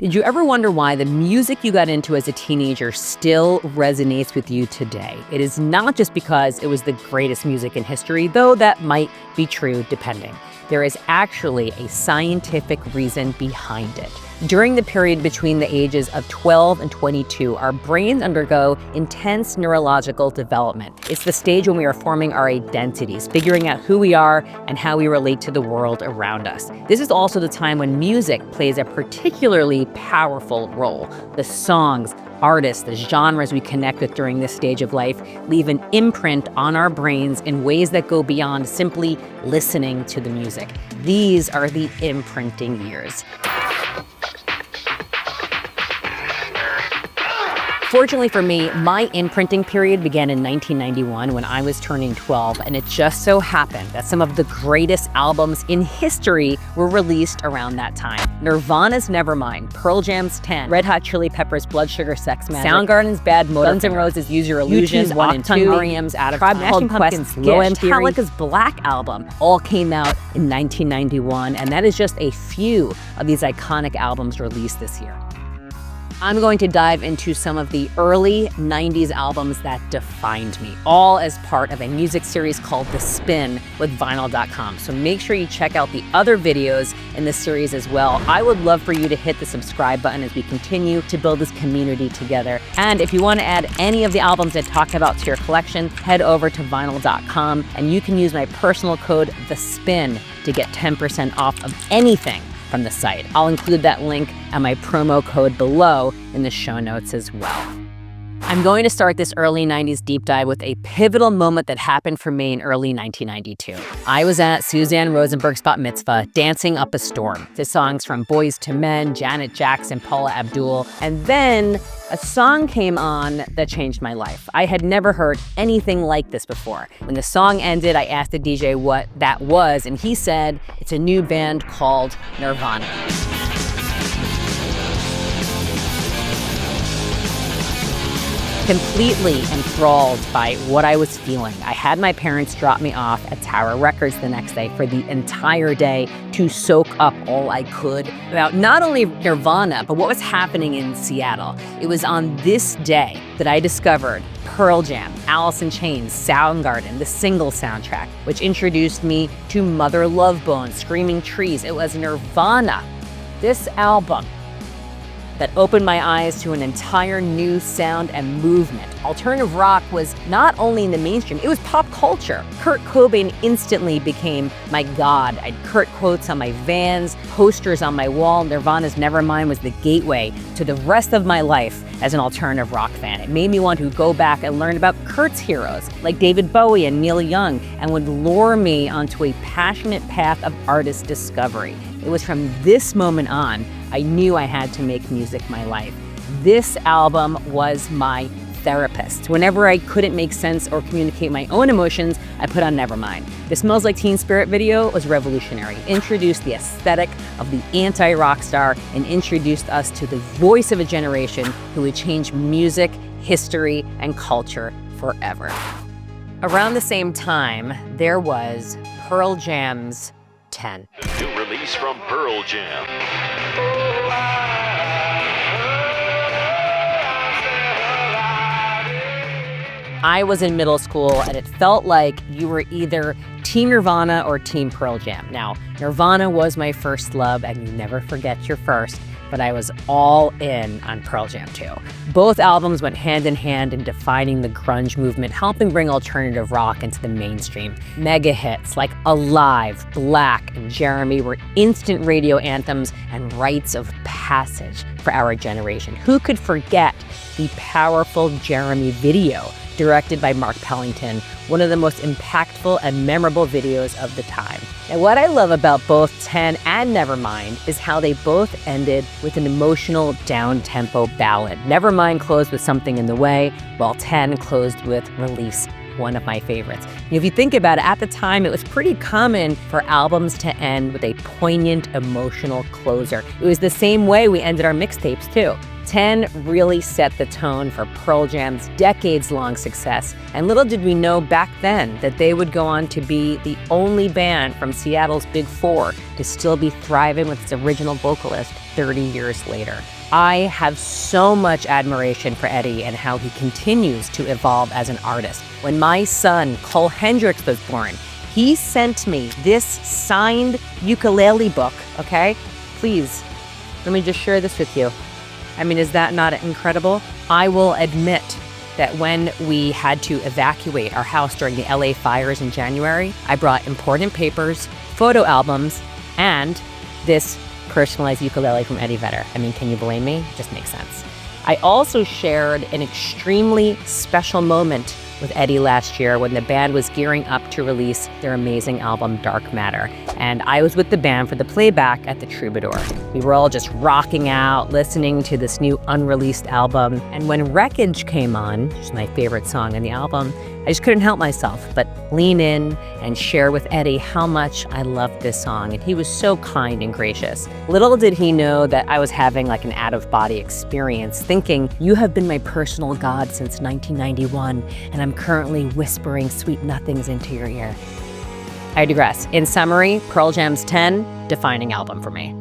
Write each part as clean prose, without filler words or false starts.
Did you ever wonder why the music you got into as a teenager still resonates with you today? It is not just because it was the greatest music in history, though that might be true depending. There is actually a scientific reason behind it. During the period between the ages of 12 and 22, our brains undergo intense neurological development. It's the stage when we are forming our identities, figuring out who we are and how we relate to the world around us. This is also the time when music plays a particularly powerful role. The songs, artists, the genres we connect with during this stage of life leave an imprint on our brains in ways that go beyond simply listening to the music. These are the imprinting years. Fortunately for me, my imprinting period began in 1991 when I was turning 12, and it just so happened that some of the greatest albums in history were released around that time. Nirvana's Nevermind, Pearl Jam's 10, Red Hot Chili Peppers' Blood Sugar Sex Magic, Soundgarden's Bad Motor, Guns N' Roses' Use Your Illusion, U2's 1 and 2, R.E.M's Out of Time, Smashing Pumpkins' Low End Theory, Metallica's Black Album, all came out in 1991, and that is just a few of these iconic albums released this year. I'm going to dive into some of the early 90s albums that defined me, all as part of a music series called The Spin with Vinyl.com. So make sure you check out the other videos in this series as well. I would love for you to hit the subscribe button as we continue to build this community together. And if you want to add any of the albums I talked about to your collection, head over to Vinyl.com and you can use my personal code, The Spin, to get 10% off of anything from the site. I'll include that link and my promo code below in the show notes as well. I'm going to start this early 90s deep dive with a pivotal moment that happened for me in early 1992. I was at Suzanne Rosenberg's bat mitzvah, dancing up a storm to songs from Boyz II Men, Janet Jackson, Paula Abdul, and then a song came on that changed my life. I had never heard anything like this before. When the song ended, I asked the DJ what that was, and he said, it's a new band called Nirvana. Completely enthralled by what I was feeling. I had my parents drop me off at Tower Records the next day for the entire day to soak up all I could about not only Nirvana, but what was happening in Seattle. It was on this day that I discovered Pearl Jam, Alice in Chains, Soundgarden, the Single soundtrack, which introduced me to Mother Love Bone, Screaming Trees. It was Nirvana, this album, that opened my eyes to an entire new sound and movement. Alternative rock was not only in the mainstream, it was pop culture. Kurt Cobain instantly became my god. I had Kurt quotes on my Vans, posters on my wall. Nirvana's Nevermind was the gateway to the rest of my life as an alternative rock fan. It made me want to go back and learn about Kurt's heroes, like David Bowie and Neil Young, and would lure me onto a passionate path of artist discovery. It was from this moment on, I knew I had to make music my life. This album was my therapist. Whenever I couldn't make sense or communicate my own emotions, I put on Nevermind. The Smells Like Teen Spirit video was revolutionary. It introduced the aesthetic of the anti-rock star and introduced us to the voice of a generation who would change music, history, and culture forever. Around the same time, there was Pearl Jam's 10. New release from Pearl Jam. I was in middle school and it felt like you were either Team Nirvana or Team Pearl Jam. Now, Nirvana was my first love and you never forget your first, but I was all in on Pearl Jam too. Both albums went hand in hand in defining the grunge movement, helping bring alternative rock into the mainstream. Mega hits like Alive, Black, and Jeremy were instant radio anthems and rites of passage for our generation. Who could forget the powerful Jeremy video, directed by Mark Pellington, one of the most impactful and memorable videos of the time. And what I love about both 10 and Nevermind is how they both ended with an emotional, down-tempo ballad. Nevermind closed with Something in the Way, while 10 closed with Release, one of my favorites. If you think about it, at the time, it was pretty common for albums to end with a poignant, emotional closer. It was the same way we ended our mixtapes, too. 10 really set the tone for Pearl Jam's decades-long success, and little did we know back then that they would go on to be the only band from Seattle's Big Four to still be thriving with its original vocalist, 30 years later. I have so much admiration for Eddie and how he continues to evolve as an artist. When my son, Cole Hendricks, was born, he sent me this signed ukulele book, okay? Please, let me just share this with you. I mean, is that not incredible? I will admit that when we had to evacuate our house during the LA fires in January, I brought important papers, photo albums, and this personalized ukulele from Eddie Vedder. I mean, can you blame me? It just makes sense. I also shared an extremely special moment with Eddie last year when the band was gearing up to release their amazing album, Dark Matter. And I was with the band for the playback at the Troubadour. We were all just rocking out, listening to this new unreleased album. And when Wreckage came on, which is my favorite song in the album, I just couldn't help myself but lean in and share with Eddie how much I loved this song. And he was so kind and gracious. Little did he know that I was having like an out-of-body experience, thinking, you have been my personal god since 1991, and I'm currently whispering sweet nothings into your ear. I digress. In summary, Pearl Jam's 10, defining album for me.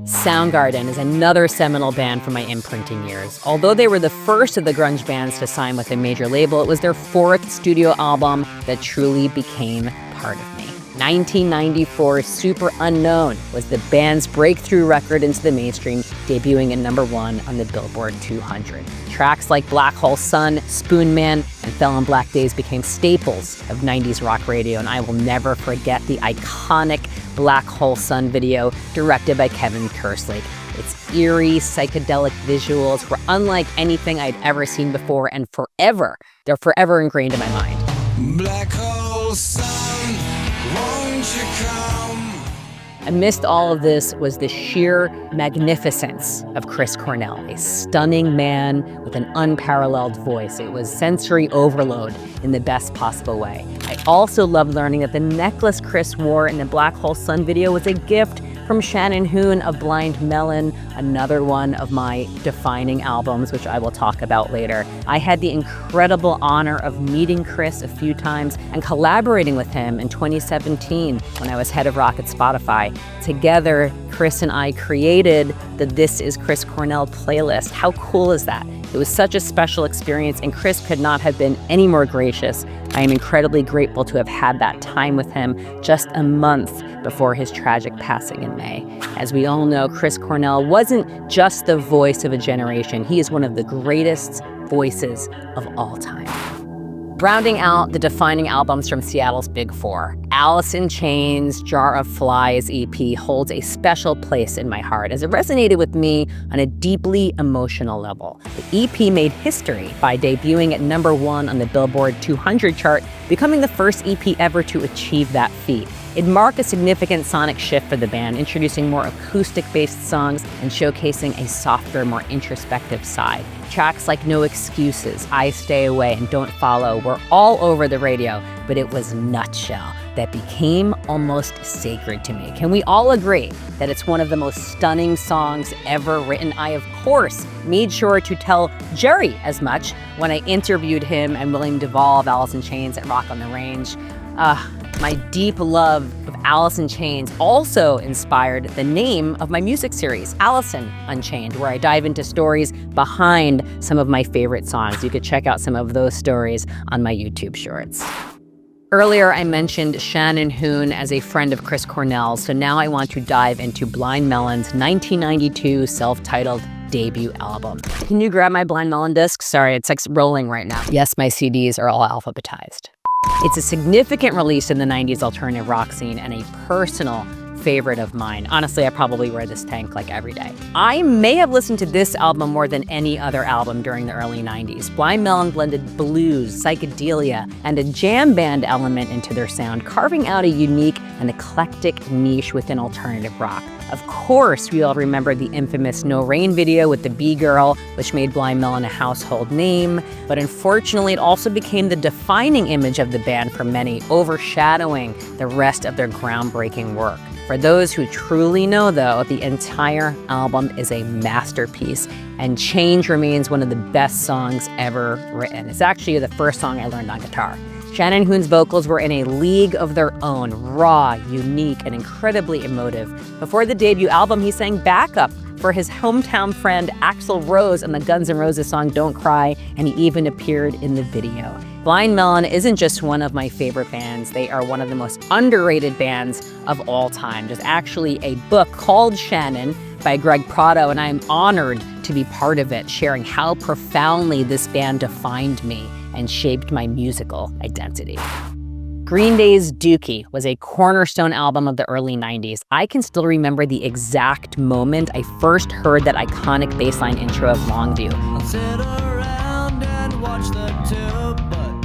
Soundgarden is another seminal band from my Imprinting years. Although they were the first of the grunge bands to sign with a major label, it was their fourth studio album that truly became part of me. 1994's Superunknown was the band's breakthrough record into the mainstream, debuting at #1 on the Billboard 200. Tracks like Black Hole Sun, Spoon Man, and Fell on Black Days became staples of 90s rock radio, and I will never forget the iconic Black Hole Sun video directed by Kevin Kerslake. Its eerie, psychedelic visuals were unlike anything I'd ever seen before, and they're forever ingrained in my mind. Black Hole Sun, won't you come? Amidst all of this was the sheer magnificence of Chris Cornell, a stunning man with an unparalleled voice. It was sensory overload in the best possible way. I also loved learning that the necklace Chris wore in the Black Hole Sun video was a gift from Shannon Hoon of Blind Melon, another one of my defining albums, which I will talk about later. I had the incredible honor of meeting Chris a few times and collaborating with him in 2017 when I was head of rock at Spotify. Together, Chris and I created the This Is Chris Cornell playlist. How cool is that? It was such a special experience, and Chris could not have been any more gracious. I am incredibly grateful to have had that time with him just a month before his tragic passing in May. As we all know, Chris Cornell wasn't just the voice of a generation. He is one of the greatest voices of all time. Rounding out the defining albums from Seattle's Big Four, Alice in Chains' Jar of Flies EP holds a special place in my heart as it resonated with me on a deeply emotional level. The EP made history by debuting at #1 on the Billboard 200 chart, becoming the first EP ever to achieve that feat. It marked a significant sonic shift for the band, introducing more acoustic-based songs and showcasing a softer, more introspective side. Tracks like No Excuses, I Stay Away, and Don't Follow were all over the radio, but it was Nutshell that became almost sacred to me. Can we all agree that it's one of the most stunning songs ever written? I, of course, made sure to tell Jerry as much when I interviewed him and William Duvall of Alice in Chains at Rock on the Range. My deep love of Alice in Chains also inspired the name of my music series, Allison Unchained, where I dive into stories behind some of my favorite songs. You could check out some of those stories on my YouTube shorts. Earlier, I mentioned Shannon Hoon as a friend of Chris Cornell, so now I want to dive into Blind Melon's 1992 self-titled debut album. Can you grab my Blind Melon disc? Sorry, it's like rolling right now. Yes, my CDs are all alphabetized. It's a significant release in the 90s alternative rock scene and a personal favorite of mine. Honestly, I probably wear this tank like every day. I may have listened to this album more than any other album during the early 90s. Blind Melon blended blues, psychedelia, and a jam band element into their sound, carving out a unique and eclectic niche within alternative rock. Of course, we all remember the infamous No Rain video with the B-Girl, which made Blind Melon a household name, but unfortunately it also became the defining image of the band for many, overshadowing the rest of their groundbreaking work. For those who truly know, though, the entire album is a masterpiece, and Change remains one of the best songs ever written. It's actually the first song I learned on guitar. Shannon Hoon's vocals were in a league of their own, raw, unique, and incredibly emotive. Before the debut album, he sang backup for his hometown friend Axl Rose on the Guns N' Roses song Don't Cry, and he even appeared in the video. Blind Melon isn't just one of my favorite bands, they are one of the most underrated bands of all time. There's actually a book called Shannon by Greg Prato, and I'm honored to be part of it, sharing how profoundly this band defined me and shaped my musical identity. Green Day's Dookie was a cornerstone album of the early 90s. I can still remember the exact moment I first heard that iconic bassline intro of Longview.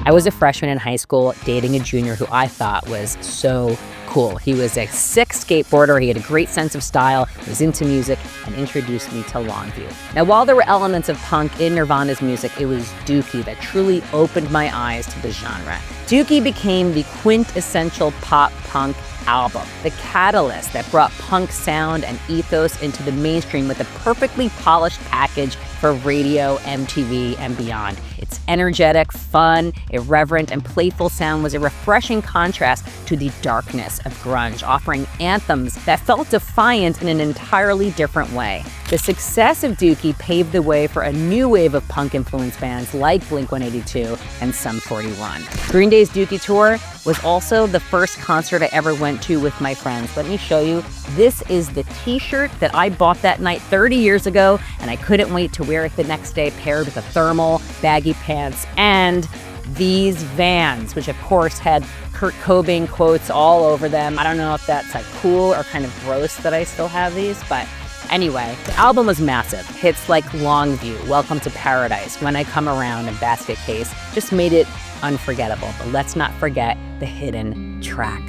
I was a freshman in high school dating a junior who I thought was so cool. He was a sick skateboarder, he had a great sense of style, he was into music, and introduced me to Longview. Now, while there were elements of punk in Nirvana's music, it was Dookie that truly opened my eyes to the genre. Dookie became the quintessential pop-punk album, the catalyst that brought punk sound and ethos into the mainstream with a perfectly polished package for radio, MTV, and beyond. Its energetic, fun, irreverent, and playful sound was a refreshing contrast to the darkness of grunge, offering anthems that felt defiant in an entirely different way. The success of Dookie paved the way for a new wave of punk-influenced bands like Blink-182 and Sum 41. Green Day's Dookie tour was also the first concert I ever went to with my friends. Let me show you. This is the t-shirt that I bought that night 30 years ago, and I couldn't wait to wear it the next day, paired with a thermal, baggy pants, and these Vans, which of course had Kurt Cobain quotes all over them. I don't know if that's like cool or kind of gross that I still have these, but anyway, the album was massive. Hits like Longview, Welcome to Paradise, When I Come Around, and Basket Case just made it unforgettable. But let's not forget the hidden track.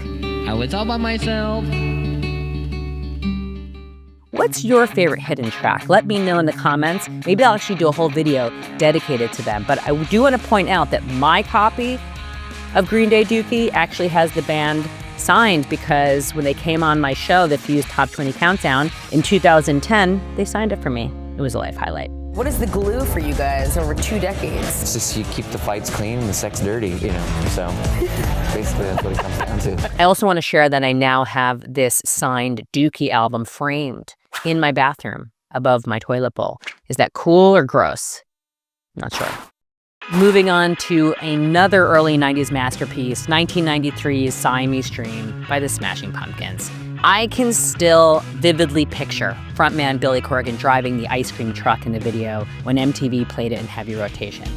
I was all by myself. What's your favorite hidden track? Let me know in the comments. Maybe I'll actually do a whole video dedicated to them. But I do want to point out that my copy of Green Day Dookie actually has the band signed, because when they came on my show, the Fuse Top 20 Countdown in 2010, they signed it for me. It was a life highlight. What is the glue for you guys over 2 decades? It's just you keep the fights clean and the sex dirty, you know, so basically that's what it comes down to. I also want to share that I now have this signed Dookie album framed in my bathroom above my toilet bowl. Is that cool or gross? Not sure. Moving on to another early 90s masterpiece, 1993's Siamese Dream by the Smashing Pumpkins. I can still vividly picture frontman Billy Corgan driving the ice cream truck in the video when MTV played it in heavy rotation.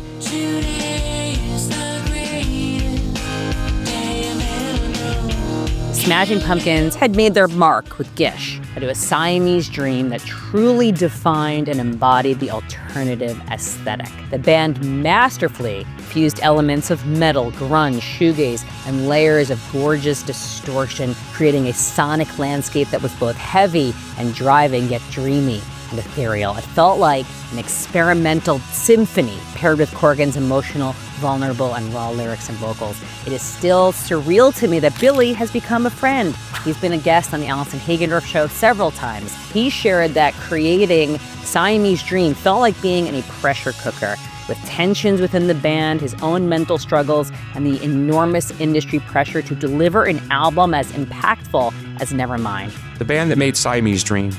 Smashing Pumpkins had made their mark with Gish, but it was Siamese Dream that truly defined and embodied the alternative aesthetic. The band masterfully fused elements of metal, grunge, shoegaze, and layers of gorgeous distortion, creating a sonic landscape that was both heavy and driving, yet dreamy and ethereal. It felt like an experimental symphony paired with Corgan's emotional, vulnerable, and raw lyrics and vocals. It is still surreal to me that Billy has become a friend. He's been a guest on the Allison Hagendorf show several times. He shared that creating Siamese Dream felt like being in a pressure cooker, with tensions within the band, his own mental struggles, and the enormous industry pressure to deliver an album as impactful as Nevermind. The band that made Siamese Dream,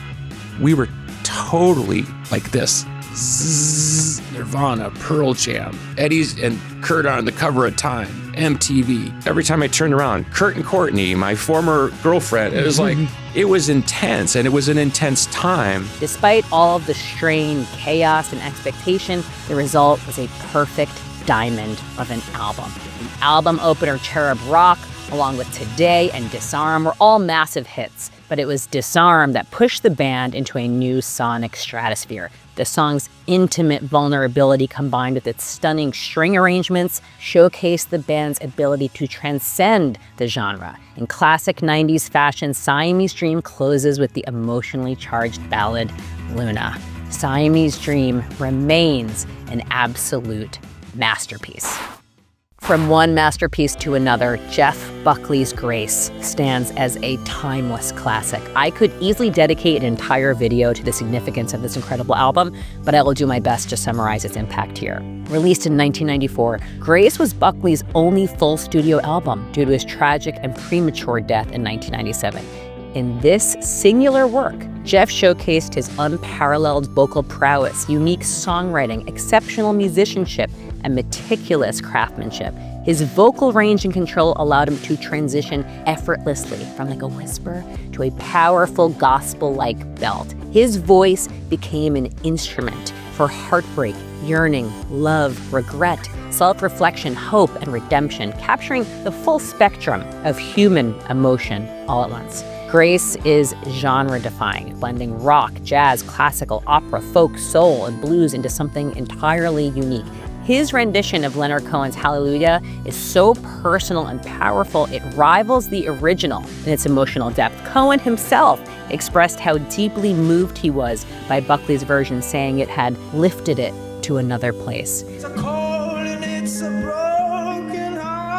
we were totally like this. Zzz, Nirvana, Pearl Jam, Eddie's and Kurt on the cover of Time, MTV. Every time I turned around, Kurt and Courtney, my former girlfriend, it was like, it was intense, and it was an intense time. Despite all of the strain, chaos, and expectation, the result was a perfect diamond of an album. The album opener Cherub Rock, along with Today and Disarm, were all massive hits, but it was Disarm that pushed the band into a new sonic stratosphere. The song's intimate vulnerability combined with its stunning string arrangements showcased the band's ability to transcend the genre. In classic 90s fashion, Siamese Dream closes with the emotionally charged ballad, Luna. Siamese Dream remains an absolute masterpiece. From one masterpiece to another, Jeff Buckley's Grace stands as a timeless classic. I could easily dedicate an entire video to the significance of this incredible album, but I will do my best to summarize its impact here. Released in 1994, Grace was Buckley's only full studio album due to his tragic and premature death in 1997. In this singular work, Jeff showcased his unparalleled vocal prowess, unique songwriting, exceptional musicianship, and meticulous craftsmanship. His vocal range and control allowed him to transition effortlessly from like a whisper to a powerful gospel-like belt. His voice became an instrument for heartbreak, yearning, love, regret, self-reflection, hope, and redemption, capturing the full spectrum of human emotion all at once. Grace is genre-defying, blending rock, jazz, classical, opera, folk, soul, and blues into something entirely unique. His rendition of Leonard Cohen's Hallelujah is so personal and powerful, it rivals the original in its emotional depth. Cohen himself expressed how deeply moved he was by Buckley's version, saying it had lifted it to another place. It's a cold and it's a broken hallelujah.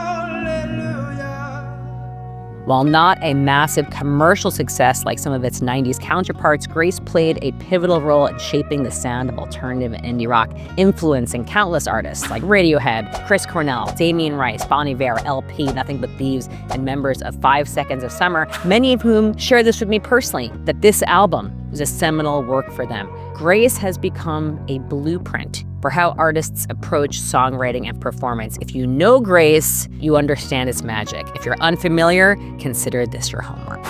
While not a massive commercial success like some of its 90s counterparts, Grace played a pivotal role in shaping the sound of alternative and indie rock, influencing countless artists like Radiohead, Chris Cornell, Damien Rice, Bon Iver, LP, Nothing But Thieves, and members of 5 Seconds of Summer, many of whom share this with me personally, that this album was a seminal work for them. Grace has become a blueprint for how artists approach songwriting and performance. If you know Grace, you understand its magic. If you're unfamiliar, consider this your homework.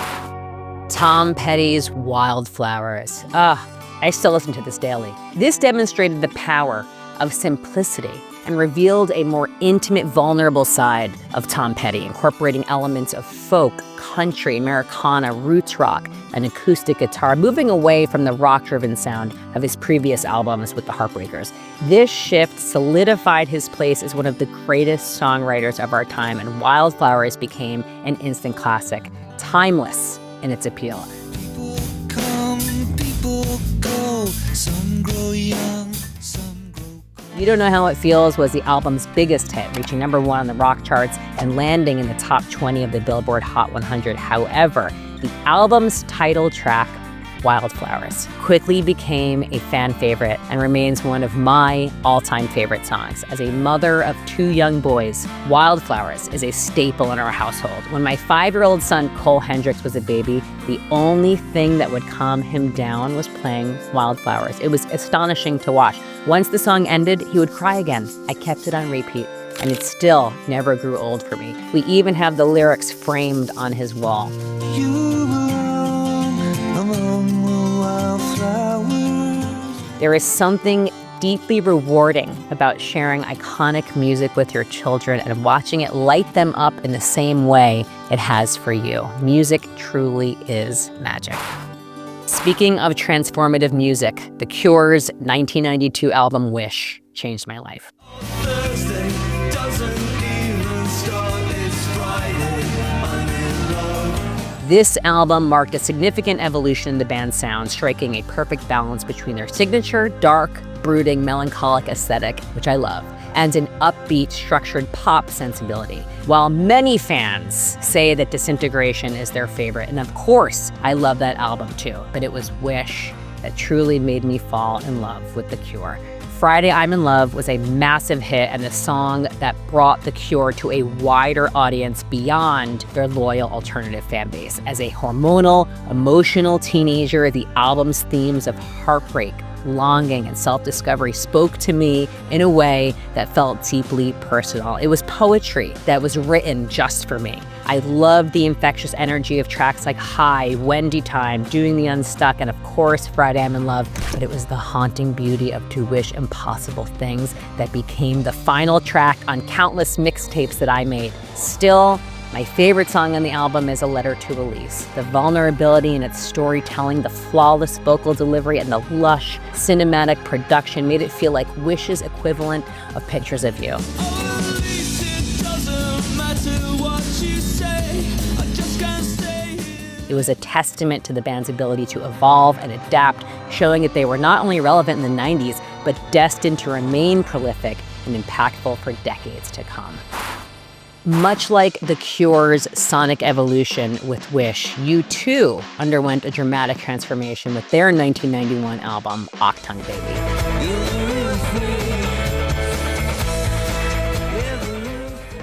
Tom Petty's Wildflowers. I still listen to this daily. This demonstrated the power of simplicity and revealed a more intimate, vulnerable side of Tom Petty, incorporating elements of folk, country, Americana, roots rock, and acoustic guitar, moving away from the rock-driven sound of his previous albums with the Heartbreakers. This shift solidified his place as one of the greatest songwriters of our time, and Wildflowers became an instant classic, timeless in its appeal. People come, people go, some grow young, some grow cold. You Don't Know How It Feels was the album's biggest hit, reaching #1 on the rock charts and landing in the top 20 of the Billboard Hot 100. However, the album's title track, Wildflowers, quickly became a fan favorite and remains one of my all-time favorite songs. As a mother of 2 young boys, Wildflowers is a staple in our household. When my 5-year-old son Cole Hendricks was a baby, the only thing that would calm him down was playing Wildflowers. It was astonishing to watch. Once the song ended, he would cry again. I kept it on repeat, and it still never grew old for me. We even have the lyrics framed on his wall. You belong among the wildflowers. There is something deeply rewarding about sharing iconic music with your children and watching it light them up in the same way it has for you. Music truly is magic. Speaking of transformative music, The Cure's 1992 album Wish changed my life. Thursday doesn't even start, it's Friday, I'm in love. This album marked a significant evolution in the band's sound, striking a perfect balance between their signature, dark, brooding, melancholic aesthetic, which I love, and an upbeat, structured pop sensibility. While many fans say that Disintegration is their favorite, and of course, I love that album too, but it was Wish that truly made me fall in love with The Cure. Friday I'm in Love was a massive hit and the song that brought The Cure to a wider audience beyond their loyal alternative fan base. As a hormonal, emotional teenager, the album's themes of heartbreak, longing, and self-discovery spoke to me in a way that felt deeply personal. It was poetry that was written just for me. I loved the infectious energy of tracks like High, Wendy Time, Doing the Unstuck, and of course, Friday I'm in Love, but it was the haunting beauty of To Wish Impossible Things that became the final track on countless mixtapes that I made. Still, my favorite song on the album is A Letter to Elise. The vulnerability in its storytelling, the flawless vocal delivery, and the lush cinematic production made it feel like Wish's equivalent of Pictures of You. Oh, at least it doesn't matter what you say, I just can't stay here. It was a testament to the band's ability to evolve and adapt, showing that they were not only relevant in the 90s, but destined to remain prolific and impactful for decades to come. Much like The Cure's sonic evolution with Wish, U2 underwent a dramatic transformation with their 1991 album, Achtung, Baby.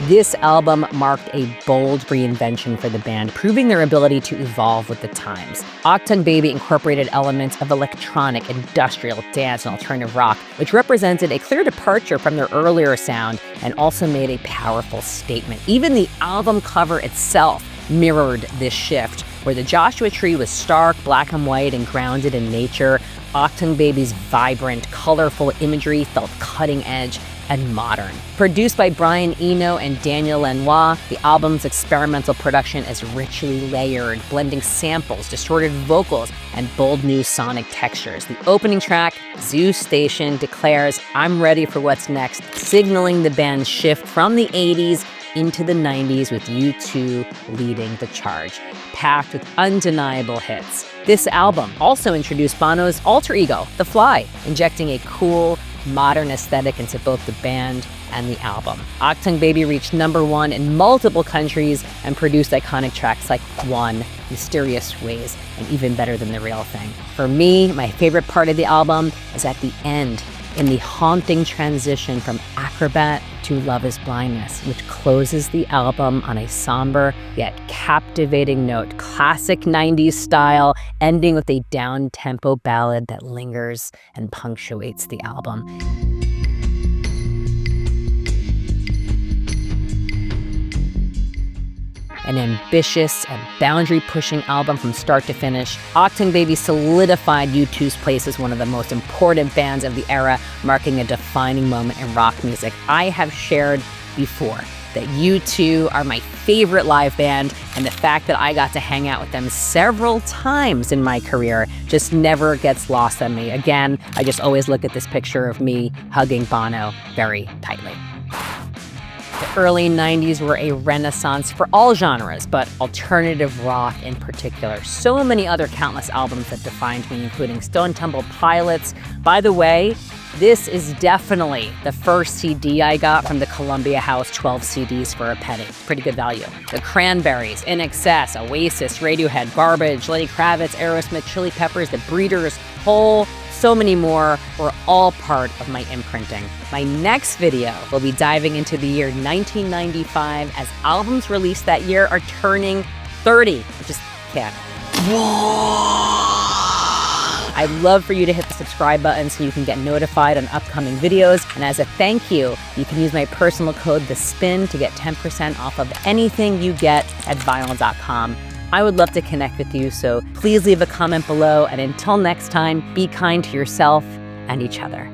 This album marked a bold reinvention for the band, proving their ability to evolve with the times. Achtung, Baby incorporated elements of electronic, industrial, dance, and alternative rock, which represented a clear departure from their earlier sound and also made a powerful statement. Even the album cover itself mirrored this shift, where the Joshua Tree was stark, black and white, and grounded in nature. Achtung Baby's vibrant, colorful imagery felt cutting edge and modern. Produced by Brian Eno and Daniel Lanois, the album's experimental production is richly layered, blending samples, distorted vocals, and bold new sonic textures. The opening track, Zoo Station, declares, "I'm ready for what's next," signaling the band's shift from the 80s into the 90s, with U2 leading the charge, packed with undeniable hits. This album also introduced Bono's alter ego, The Fly, injecting a cool, modern aesthetic into both the band and the album. Achtung Baby reached #1 in multiple countries and produced iconic tracks like One, Mysterious Ways, and Even Better Than the Real Thing. For me, my favorite part of the album is at the end, in the haunting transition from Acrobat to Love is Blindness, which closes the album on a somber yet captivating note, classic 90s style, ending with a down-tempo ballad that lingers and punctuates the album. An ambitious and boundary-pushing album from start to finish, Achtung Baby solidified U2's place as one of the most important bands of the era, marking a defining moment in rock music. I have shared before that U2 are my favorite live band, and the fact that I got to hang out with them several times in my career just never gets lost on me. Again, I just always look at this picture of me hugging Bono very tightly. The early 90s were a renaissance for all genres, but alternative rock in particular. So many other countless albums that defined me, including Stone Temple Pilots. By the way, this is definitely the first CD I got from the Columbia House, 12 CDs for a penny. Pretty good value. The Cranberries, In Excess, Oasis, Radiohead, Garbage, Lenny Kravitz, Aerosmith, Chili Peppers, The Breeders, Hole, so many more were all part of my imprinting. My next video will be diving into the year 1995, as albums released that year are turning 30. I just can't. I'd love for you to hit the subscribe button so you can get notified on upcoming videos. And as a thank you, you can use my personal code, THESPIN, to get 10% off of anything you get at vinyl.com. I would love to connect with you, so please leave a comment below. And until next time, be kind to yourself and each other.